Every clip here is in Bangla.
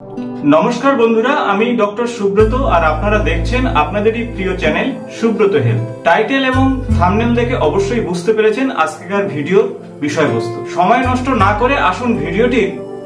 नमस्कार बंधुरा आमी डॉक्टर सुब्रत और आपनारा देखছেন আপনাদেরই প্রিয় চ্যানেল সুব্রত হেলথ। টাইটেল এবং থাম্বনেল দেখে অবশ্যই বুঝতে পেরেছেন আজকের ভিডিওর বিষয়বস্তু। সময় নষ্ট না করে আসুন ভিডিওটি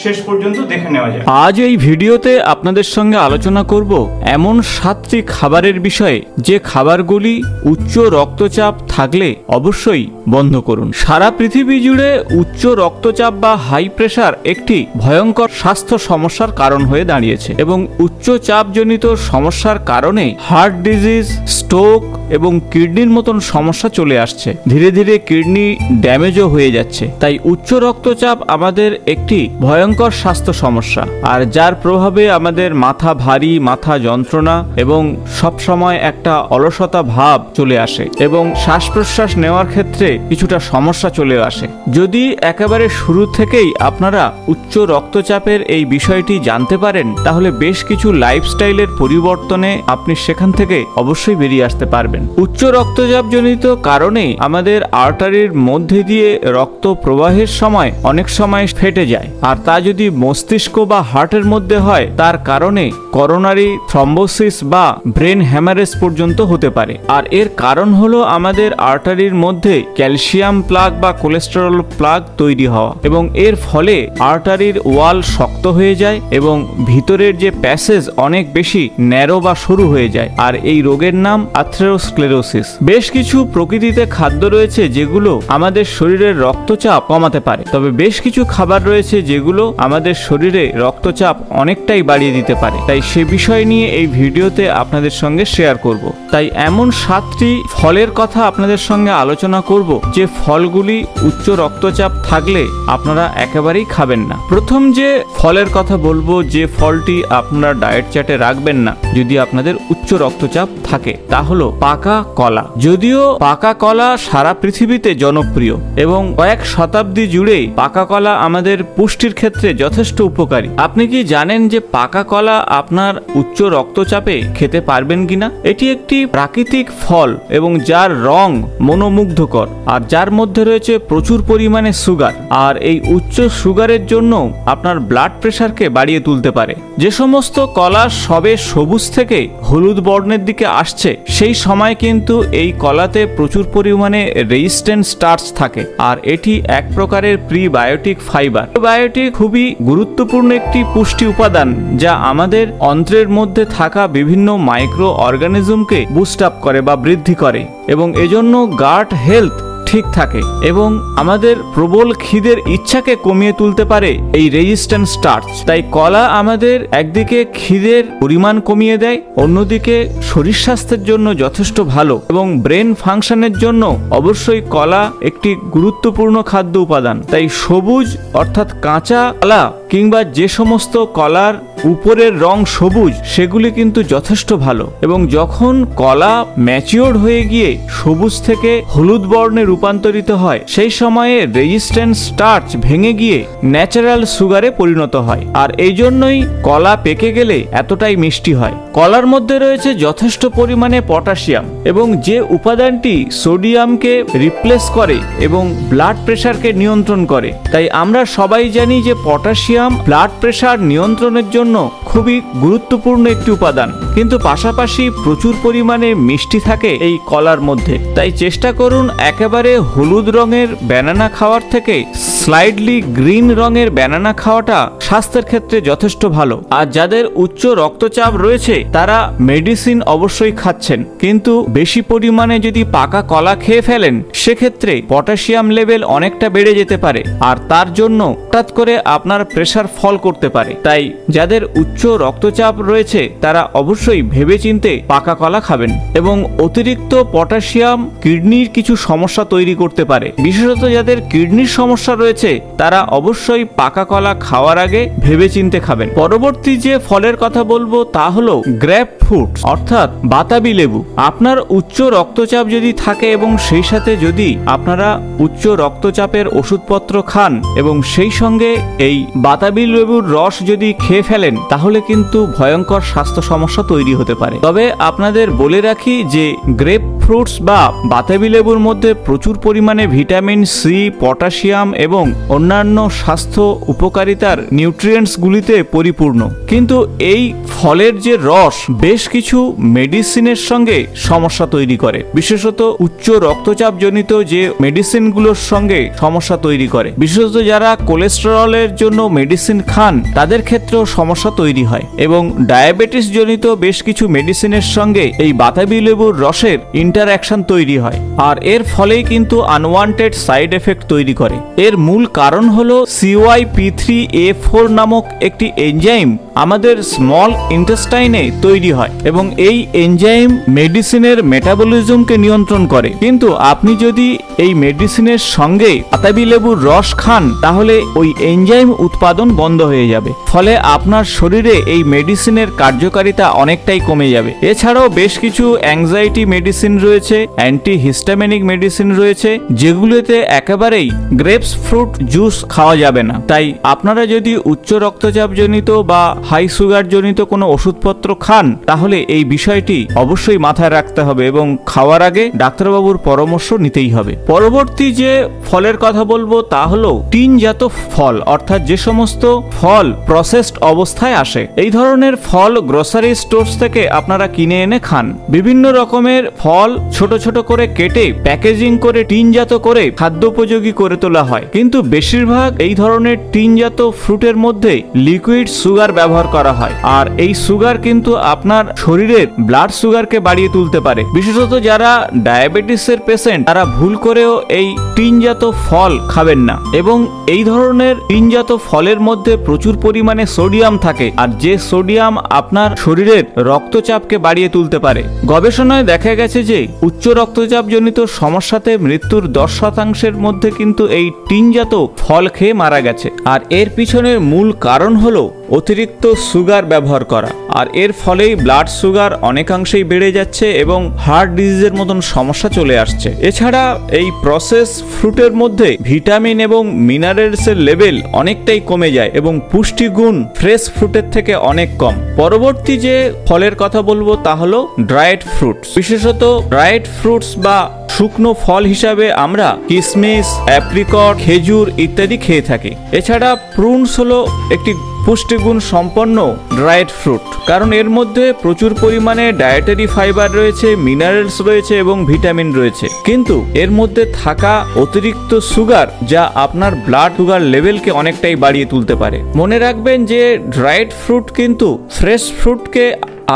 শেষ পর্যন্ত দেখে নেওয়া যায়। আজ এই ভিডিওতে আপনাদের সঙ্গে আলোচনা করব এমন 7টি খাবারের বিষয়ে যে খাবারগুলি উচ্চ রক্তচাপ থাকলে অবশ্যই বন্ধ করুন। সারা পৃথিবী জুড়ে উচ্চ রক্তচাপ বা হাই প্রেসার একটি ভয়ঙ্কর স্বাস্থ্য সমস্যার কারণ হয়ে দাঁড়িয়েছে এবং উচ্চ চাপজনিত সমস্যার কারণে হার্ট ডিজিজ, স্ট্রোক এবং কিডনির মতন সমস্যা চলে আসছে। ধীরে ধীরে কিডনি ড্যামেজও হয়ে যাচ্ছে। তাই উচ্চ রক্তচাপ আমাদের একটি ভয়ঙ্কর স্বাস্থ্য সমস্যা, আর যার প্রভাবে আমাদের মাথা ভারী, মাথা যন্ত্রণা এবং সব সময় একটা অলসতা ভাব চলে আসে এবং শ্বাস প্রশ্বাস নেওয়ার ক্ষেত্রে কিছুটা সমস্যা চলে আসে। যদি একেবারে শুরু থেকেই আপনারা উচ্চ রক্তচাপের এই বিষয়টি জানতে পারেন তাহলে বেশ কিছু লাইফস্টাইলের পরিবর্তনে আপনি সেখান থেকে অবশ্যই বেরিয়ে আসতে পারবেন। উচ্চ রক্তচাপ জনিত কারণে আমাদের আর্টারির মধ্যে দিয়ে রক্ত প্রবাহের সময় অনেক সময় ফেটে যায়, আর তা যদি মস্তিষ্ক বা হার্টের মধ্যে হয় তার কারণে করোনারি থ্রম্বোসিস বা ব্রেন হ্যামারেজ পর্যন্ত হতে পারে। আর এর কারণ হলো আমাদের আর্টারির মধ্যে ক্যালসিয়াম প্লাগ বা কোলেস্টেরল প্লাগ তৈরি হওয়া এবং এর ফলে আর্টারির ওয়াল শক্ত হয়ে যায় এবং ভিতরের যে প্যাসেজ অনেক বেশি ন্যারো বা সরু হয়ে যায়, আর এই রোগের নাম আথেরোস্ক্লেরোসিস। বেশ কিছু প্রকৃতিতে খাদ্য রয়েছে যেগুলো আমাদের শরীরের রক্তচাপ কমাতে পারে, তবে বেশ কিছু খাবার রয়েছে যেগুলো আমাদের শরীরে রক্তচাপ অনেকটাই বাড়িয়ে দিতে পারে। তাই সে বিষয় নিয়ে এই ভিডিওতে আপনাদের সঙ্গে শেয়ার করব। তাই এমন 7টি ফলের কথা আপনাদের সঙ্গে আলোচনা করব যে ফলগুলি উচ্চ রক্তচাপ থাকলে আপনারা একেবারেই খাবেন না। প্রথম যে ফলের কথা বলবো, যে ফলটি আপনারা ডায়েট চার্টে রাখবেন না যদি আপনাদের উচ্চ রক্তচাপ থাকে, তা হলো পাকা কলা। যদিও পাকা কলা সারা পৃথিবীতে জনপ্রিয় এবং কয়েক শতাব্দী জুড়ে পাকা কলা আমাদের পুষ্টির ক্ষেত্রে যথেষ্ট উপকারী। আপনি কি জানেন যে পাকা কলা আপনার উচ্চ রক্তচাপে খেতে পারবেন কিনা? এটি একটি প্রাকৃতিক ফল এবং যার রং মনোমুগ্ধকর, আর যার মধ্যে রয়েছে প্রচুর পরিমাণে সুগার, আর এই উচ্চ সুগারের জন্য আপনার ব্লাড প্রেশারকে বাড়িয়ে তুলতে পারে। যে সমস্ত কলা সবে সবুজ থেকে হলুদ বর্ণের দিকে আসছে সেই সময় কিন্তু এই কলাতে প্রচুর পরিমাণে রেজিস্ট্যান্ট স্টার্চ থাকে, আর এটি এক প্রকারের প্রিবায়োটিক ফাইবার। প্রিবায়োটিক খুবই গুরুত্বপূর্ণ একটি পুষ্টি উপাদান যা আমাদের অন্ত্রের মধ্যে থাকা বিভিন্ন মাইক্রো অর্গানিজমকে বুস্ট আপ করে বা বৃদ্ধি করে এবং এজন্য গাট হেলথ ঠিক থাকে এবং আমাদের প্রবল খিদের ইচ্ছাকে কমিয়ে তুলতে পারে এই রেজিস্ট্যান্ট স্টার্চ। তাই কলা আমাদের একদিকে খিদের পরিমাণ কমিয়ে দেয়, অন্যদিকে শরীর স্বাস্থ্যের জন্য যথেষ্ট ভালো এবং ব্রেন ফাংশনের জন্য অবশ্যই কলা একটি গুরুত্বপূর্ণ খাদ্য উপাদান। তাই সবুজ অর্থাৎ কাঁচা কলা কিংবা যে সমস্ত কলার উপরের রং সবুজ সেগুলি কিন্তু যথেষ্ট ভালো, এবং যখন কলা ম্যাচিওর হয়ে গিয়ে সবুজ থেকে হলুদ বর্ণে রূপান্তরিত হয় সেই সময়ে রেজিস্ট্যান্ট স্টার্চ ভেঙে গিয়ে ন্যাচারাল সুগারে পরিণত হয়, আর এই জন্যই কলা পেকে গেলে এতটাই মিষ্টি হয়। কলার মধ্যে রয়েছে যথেষ্ট পরিমাণে পটাশিয়াম এবং যে উপাদানটি সোডিয়ামকে রিপ্লেস করে এবং ব্লাড প্রেশারকে নিয়ন্ত্রণ করে। তাই আমরা সবাই জানি যে পটাশিয়াম ব্লাড প্রেশার নিয়ন্ত্রণের জন্য খুবই গুরুত্বপূর্ণ একটি উপাদান, কিন্তু পাশাপাশি প্রচুর পরিমাণে মিষ্টি থাকে এই কলার মধ্যে। তাই চেষ্টা করুন একেবারে হলুদ রঙের ব্যানানা খাওয়ার থেকে স্লাইডলি গ্রিন রঙের ব্যানানা খাওয়াটা স্বাস্থ্যের ক্ষেত্রে যথেষ্ট ভালো। আর যাদের উচ্চ রক্তচাপ রয়েছে তারা মেডিসিন অবশ্যই খাচ্ছেন, কিন্তু বেশি পরিমাণে যদি পাকা কলা খেয়ে ফেলেন সেক্ষেত্রে পটাশিয়াম লেভেল অনেকটা বেড়ে যেতে পারে, আর তার জন্য হঠাৎ করে আপনার প্রেশার ফল করতে পারে। তাই যাদের উচ্চ রক্তচাপ রয়েছে তারা অবশ্যই ভেবেচিন্তে পাকা কলা খাবেন। এবং অতিরিক্ত পটাশিয়াম কিডনির কিছু সমস্যা তৈরি করতে পারে, বিশেষত যাদের কিডনির সমস্যা রয়েছে তারা অবশ্যই পাকা কলা খাওয়ার আগে ভেবেচিন্তে খাবেন। পরবর্তী যে ফলের কথা বলবো তা হলো গ্রেপ ফ্রুট অর্থাৎ বাতাবি লেবু। আপনার উচ্চ রক্তচাপ যদি থাকে এবং সেই সাথে যদি আপনারা উচ্চ রক্তচাপের ওষুধপত্র খান এবং সেই সঙ্গে এই বাতাবি লেবুর রস যদি খেয়ে ফেলেন তাহলে কিন্তু ভয়ঙ্কর স্বাস্থ্য সমস্যা তৈরি হতে পারে। তবে আপনাদের বলে রাখি যে গ্রেপ ফ্রুটস বা বাতাবি লেবুর মধ্যে প্রচুর পরিমাণে ভিটামিন সি, পটাশিয়াম এবং অন্যান্য স্বাস্থ্য উপকারিতার নিউট্রিয়েন্টসগুলিতে পরিপূর্ণ। কিন্তু এই ফলের যে রস বেশ কিছু মেডিসিনের সঙ্গে সমস্যা তৈরি করে, বিশেষত উচ্চ রক্তচাপজনিত যে মেডিসিনগুলোর সঙ্গে সমস্যা তৈরি করে। বিশেষত যারা কোলেস্টেরলের জন্য মেডিসিন খান তাদের ক্ষেত্রেও সমস্যা তৈরি হয় এবং ডায়াবেটিস জনিত বেশ কিছু মেডিসিনের সঙ্গে এই বাতাবি লেবুর রসের ইন্টারঅ্যাকশন তৈরি হয়, আর এর ফলেই কিন্তু আনওয়ান্টেড সাইড এফেক্ট তৈরি করে। এর মূল কারণ হলো CYP3A4 নামক একটি এনজাইম আমাদের স্মল ইন্টেস্টাইনে তৈরি হয় এবং এই এনজাইম মেডিসিনের মেটাবলিজমকে নিয়ন্ত্রণ করে। কিন্তু আপনি যদি এই মেডিসিনের সঙ্গে বাতাবি লেবুর রস খান তাহলে ওই এনজাইম উৎপাদন বন্ধ হয়ে যাবে, ফলে আপনার শরীরে এই মেডিসিনের কার্যকারিতা অনেকটাই কমে যাবে। এছাড়াও বেশ কিছু অ্যাংজাইটি মেডিসিন রয়েছে, অ্যান্টি হিস্টামিনিক মেডিসিন রয়েছে, যেগুলোতে একেবারেই গ্রেপস ফ্রুট জুস খাওয়া যাবে না। তাই আপনারা যদি উচ্চ রক্তচাপ জনিত বা হাই সুগার জনিত কোনো ওষুধপত্র খান তাহলে এই বিষয়টি অবশ্যই মাথায় রাখতে হবে এবং খাওয়ার আগে ডাক্তারবাবুর পরামর্শ নিতেই হবে। পরবর্তী যে ফলের কথা বলবো তা হলো টিনজাত ফল, অর্থাৎ যে সমস্ত ফল প্রসেসড অবস্থায় আসে। এই ধরনের ফল গ্রোসারি স্টোরস থেকে আপনারা কিনে এনে খান। বিভিন্ন রকমের ফল ছোট ছোট করে কেটে প্যাকেজিং করে টিনজাত করে খাদ্যোপযোগী করে তোলা হয়, কিন্তু বেশিরভাগ এই ধরনের টিনজাত ফ্রুটের মধ্যে লিকুইড সুগার ব্যবহার করা হয়, আর এই সুগার কিন্তু আপনার শরীরের ব্লাড সুগারকে বাড়িয়ে তুলতে পারে। বিশেষত যারা ডায়াবেটিসের পেশেন্ট তারা ভুল করেও এই টিনজাত ফল খাবেন না, এবং এই ধরনের টিনজাত ফলের মধ্যে প্রচুর পরিমাণে সোডিয়াম থাকে, আর যে সোডিয়াম আপনার শরীরের রক্তচাপকে বাড়িয়ে তুলতে পারে। গবেষণায় দেখা গেছে যে উচ্চ রক্তচাপ জনিত সমস্যাতে মৃত্যুর 10% মধ্যে কিন্তু এই টিনজাত ফল খেয়ে মারা গেছে, আর এর পিছনের মূল কারণ হলো অতিরিক্ত সুগার ব্যবহার করা, আর এর ফলেই ব্লাড সুগার অনেকাংশেই বেড়ে যাচ্ছে এবং হার্ট ডিজিজের মতন সমস্যা চলে আসছে। এছাড়া এই প্রসেস ফ্রুটের মধ্যে ভিটামিন এবং মিনারেলসের লেভেল অনেকটাই কমে যায় এবং পুষ্টিগুণ ফ্রেশ ফ্রুটের থেকে অনেক কম। পরবর্তী যে ফলের কথা বলবো তা হলো ড্রাইড ফ্রুটস। বিশেষত ড্রাইড ফ্রুটস বা শুকনো ফল হিসাবে আমরা কিশমিশ, অ্যাপ্রিকট, খেজুর ইত্যাদি খেয়ে থাকি। এছাড়া প্রুনস হলো একটি পুষ্টিগুণ সম্পন্ন ড্রাইড ফ্রুট, কারণ এর মধ্যে প্রচুর পরিমাণে ডায়েটারি ফাইবার রয়েছে, মিনারেলস রয়েছে এবং ভিটামিন রয়েছে, কিন্তু এর মধ্যে থাকা অতিরিক্ত সুগার যা আপনার ব্লাড সুগার লেভেলকে অনেকটাই বাড়িয়ে তুলতে পারে। মনে রাখবেন যে ড্রাইড ফ্রুট কিন্তু ফ্রেশ ফ্রুটকে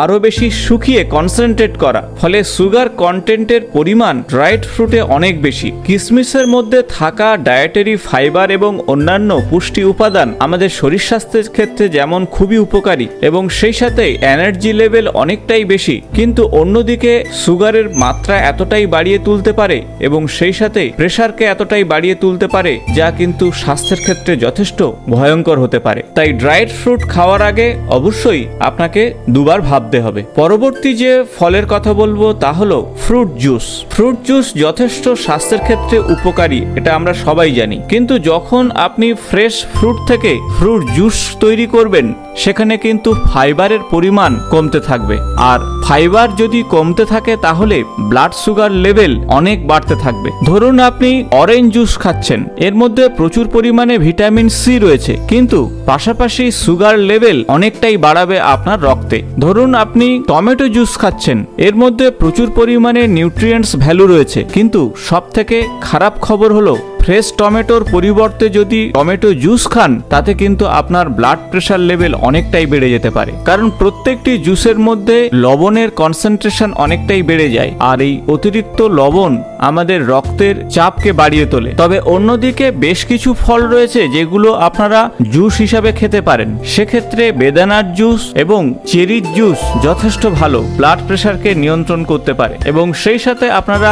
আরো বেশি শুকিয়ে কনসেন্ট্রেট করা, ফলে সুগার কন্টেন্টের পরিমাণ ড্রাইড ফ্রুটে অনেক বেশি। কিশমিশের মধ্যে থাকা ডায়েটারি ফাইবার এবং অন্যান্য পুষ্টি উপাদান আমাদের শরীর স্বাস্থ্যের ক্ষেত্রে যেমন খুবই উপকারী এবং সেই সাথে এনার্জি লেভেল অনেকটাই বেশি, কিন্তু অন্যদিকে সুগারের মাত্রা এতটাই বাড়িয়ে তুলতে পারে এবং সেই সাথে প্রেসারকে এতটাই বাড়িয়ে তুলতে পারে যা কিন্তু স্বাস্থ্যের ক্ষেত্রে যথেষ্ট ভয়ঙ্কর হতে পারে। তাই ড্রাইড ফ্রুট খাওয়ার আগে অবশ্যই আপনাকে দুবার ভাবতে হবে। পরবর্তী যে ফলের কথা বলবো তা হলো ফ্রুট জুস। ফ্রুট জুস যথেষ্ট স্বাস্থ্যের ক্ষেত্রে উপকারী, এটা আমরা সবাই জানি, কিন্তু যখন আপনি ফ্রেশ ফ্রুট থেকে ফ্রুট জুস তৈরি করবেন সেখানে কিন্তু ফাইবারের পরিমাণ কমতে থাকবে, আর ফাইবার যদি কমতে থাকে তাহলে ব্লাড সুগার লেভেল অনেক বাড়তে থাকবে। ধরুন আপনি অরেঞ্জ জুস খাচ্ছেন, এর মধ্যে প্রচুর পরিমাণে ভিটামিন সি রয়েছে, কিন্তু পাশাপাশি সুগার লেভেল অনেকটাই বাড়াবে আপনার রক্তে। ধরুন আপনি টমেটো জুস খাচ্ছেন, এর মধ্যে প্রচুর পরিমাণে নিউট্রিয়েন্টস ভ্যালু রয়েছে, কিন্তু সব থেকে খারাপ খবর হলো ফ্রেশ টমেটোর পরিবর্তে যদি টমেটো জুস খান তাতে কিন্তু আপনার ব্লাড প্রেশার লেভেল অনেকটাই বেড়ে যেতে পারে, কারণ প্রত্যেকটি জুসের মধ্যে লবণের কনসেন্ট্রেশন অনেকটাই বেড়ে যায়, আর এই অতিরিক্ত লবণ আমাদের রক্তের চাপকে বাড়িয়ে তোলে। তবে অন্যদিকে বেশ কিছু ফল রয়েছে যেগুলো আপনারা জুস হিসাবে খেতে পারেন, সেক্ষেত্রে বেদানার জুস এবং চেরির জুস যথেষ্ট ভালো, ব্লাড প্রেশারকে নিয়ন্ত্রণ করতে পারে, এবং সেই সাথে আপনারা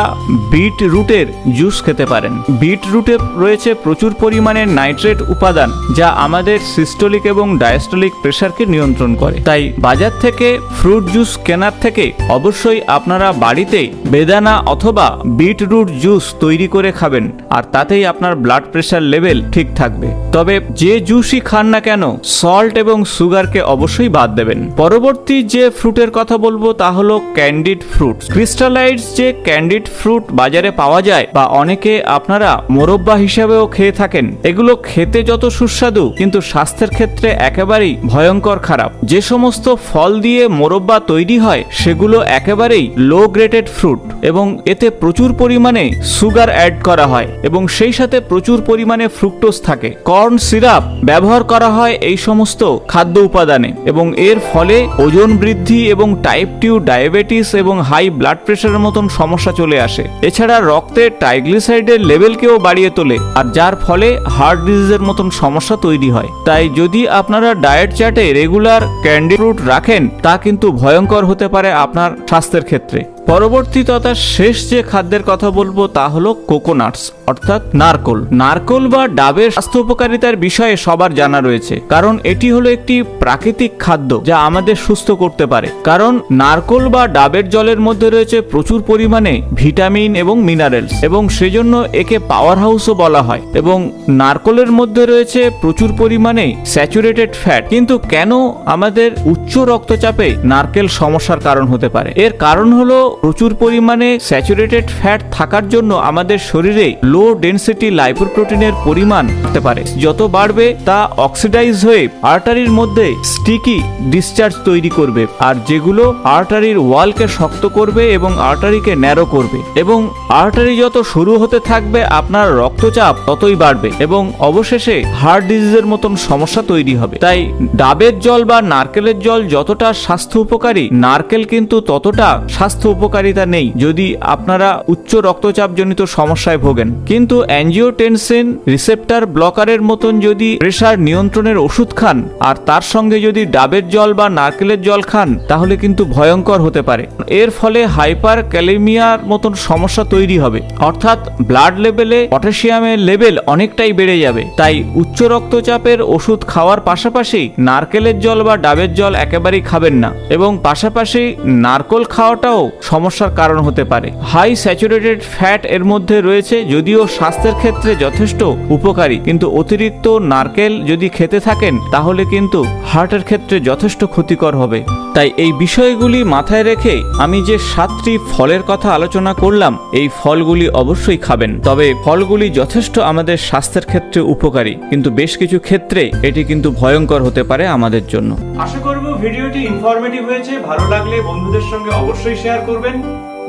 বিট রুটের জুস খেতে পারেন। বিট রুটে রয়েছে প্রচুর পরিমাণে নাইট্রেট উপাদান যা আমাদের সিস্টোলিক এবং ডায়াস্টোলিক প্রেশারকে নিয়ন্ত্রণ করে। তাই বাজার থেকে ফ্রুট জুস কেনার থেকে অবশ্যই আপনারা বাড়িতে বেদানা অথবা বিট বিটরুট জুস তৈরি করে খাবেন, আর তাতেই আপনার ব্লাড প্রেশার লেভেল ঠিক থাকবে। তবে যে জুসই খান না কেন সল্ট এবং সুগারকে অবশ্যই বাদ দেবেন। পরবর্তী যে ফ্রুটের কথা বলবো তা হলো ক্যান্ডিড ফ্রুট। ক্রিস্টালাইজড যে ক্যান্ডিড ফ্রুট বাজারে পাওয়া যায় বা অনেকে আপনারা মোরব্বা হিসাবেও খেয়ে থাকেন, এগুলো খেতে যত সুস্বাদু কিন্তু স্বাস্থ্যের ক্ষেত্রে একেবারেই ভয়ঙ্কর খারাপ। যে সমস্ত ফল দিয়ে মোরব্বা তৈরি হয় সেগুলো একেবারেই লো গ্রেডেড ফ্রুট এবং এতে প্রচুর পরিমাণে সুগার অ্যাড করা হয় এবং সেই সাথে প্রচুর পরিমাণে ফ্রুক্টোজ থাকে। কর্ন সিরাপ ব্যবহার করা হয় এই সমস্ত খাদ্য উপাদানে এবং এর ফলে ওজন বৃদ্ধি এবং টাইপ 2 ডায়াবেটিস এবং হাই ব্লাড প্রেশারের মতন সমস্যা চলে আসে। এছাড়া রক্তে ট্রাইগ্লিসারাইডের লেভেলকেও বাড়িয়ে তোলে, আর যার ফলে হার্ট ডিজিজের মতন সমস্যা তৈরি হয়। তাই যদি আপনারা ডায়েট চার্টে রেগুলার ক্যান্ডি ফ্রুট রাখেন তা কিন্তু ভয়ঙ্কর হতে পারে আপনার স্বাস্থ্যের ক্ষেত্রে। পরবর্তী তথা শেষ যে খাদ্যের কথা বলবো তা হলো কোকোনাটস অর্থাৎ নারকোল। নারকোল বা ডাবের স্বাস্থ্য উপকারিতার বিষয়ে সবার জানা রয়েছে, কারণ এটি হলো একটি প্রাকৃতিক খাদ্য যা আমাদের সুস্থ করতে পারে। কারণ নারকোল বা ডাবের জলের মধ্যে রয়েছে প্রচুর পরিমাণে ভিটামিন এবং মিনারেলস এবং সেজন্য একে পাওয়ার হাউসও বলা হয়। এবং নারকোলের মধ্যে রয়েছে প্রচুর পরিমাণে স্যাচুরেটেড ফ্যাট। কিন্তু কেন আমাদের উচ্চ রক্তচাপে নারকেল সমস্যার কারণ হতে পারে? এর কারণ হলো প্রচুর পরিমাণে স্যাচুরেটেড ফ্যাট থাকার জন্য আমাদের শরীরে লো ডেনসিটি লাইপোপ্রোটিনের পরিমাণ হতে পারে। যত বাড়বে তা অক্সিডাইজ হয়ে আর্টারির মধ্যে স্টিকি ডিসচার্জ তৈরি করবে, আর যেগুলো আর্টারির ওয়ালকে শক্ত করবে এবং আর্টারিকে ন্যারো করবে এবং আর্টারি যত শুরু হতে থাকবে আপনার রক্তচাপ ততই বাড়বে এবং অবশেষে হার্ট ডিজিজের মতন সমস্যা তৈরি হবে। তাই ডাবের জল বা নারকেলের জল যতটা স্বাস্থ্য উপকারী, নারকেল কিন্তু ততটা স্বাস্থ্য উপকারিতা নেই যদি আপনারা উচ্চ রক্তচাপ জনিত সমস্যায় ভোগেন। কিন্তু অ্যাঞ্জিওটেনসিন রিসেপ্টর ব্লকারের মতন যদি প্রেসার নিয়ন্ত্রণের ওষুধ খান আর তার সঙ্গে যদি ডাবের জল বা নারকেলের জল খান তাহলে কিন্তু ভয়ঙ্কর হতে পারে। এর ফলে হাইপার ক্যালেমিয়ার মতন সমস্যা তৈরি হবে, অর্থাৎ ব্লাড লেভেলে পটাশিয়ামের লেভেল অনেকটাই বেড়ে যাবে। তাই উচ্চ রক্তচাপের ওষুধ খাওয়ার পাশাপাশি নারকেলের জল বা ডাবের জল একেবারেই খাবেন না এবং পাশাপাশি নারকেল খাওয়াটাও সমস্যার কারণ হতে পারে। হাই স্যাচুরেটেড ফ্যাট এর মধ্যে রয়েছে, যদিও স্বাস্থ্যের ক্ষেত্রে যথেষ্ট উপকারী, কিন্তু অতিরিক্ত নারকেল যদি খেতে থাকেন তাহলে কিন্তু হার্টের ক্ষেত্রে যথেষ্ট ক্ষতিকর হবে। তাই এই বিষয়গুলি মাথায় রেখে আমি যে 7টি ফলের কথা আলোচনা করলাম, এই ফলগুলি অবশ্যই খাবেন। তবে ফলগুলি যথেষ্ট আমাদের স্বাস্থ্যের ক্ষেত্রে উপকারী, কিন্তু বেশ কিছু ক্ষেত্রে এটি কিন্তু ভয়ঙ্কর হতে পারে আমাদের জন্য। আশা করব ভিডিওটি ইনফরমেটিভ হয়েছে। ভালো লাগলে বন্ধুদের সঙ্গে অবশ্যই শেয়ার করবেন।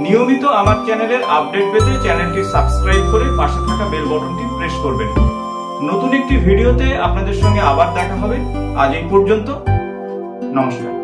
নিয়মিত আমার চ্যানেলের আপডেট পেতে চ্যানেলটি সাবস্ক্রাইব করে পাশে থাকা বেল বাটনটি প্রেস করবেন। নতুন একটি ভিডিওতে আপনাদের সঙ্গে আবার দেখা হবে। আজ এই পর্যন্ত, নমস্কার।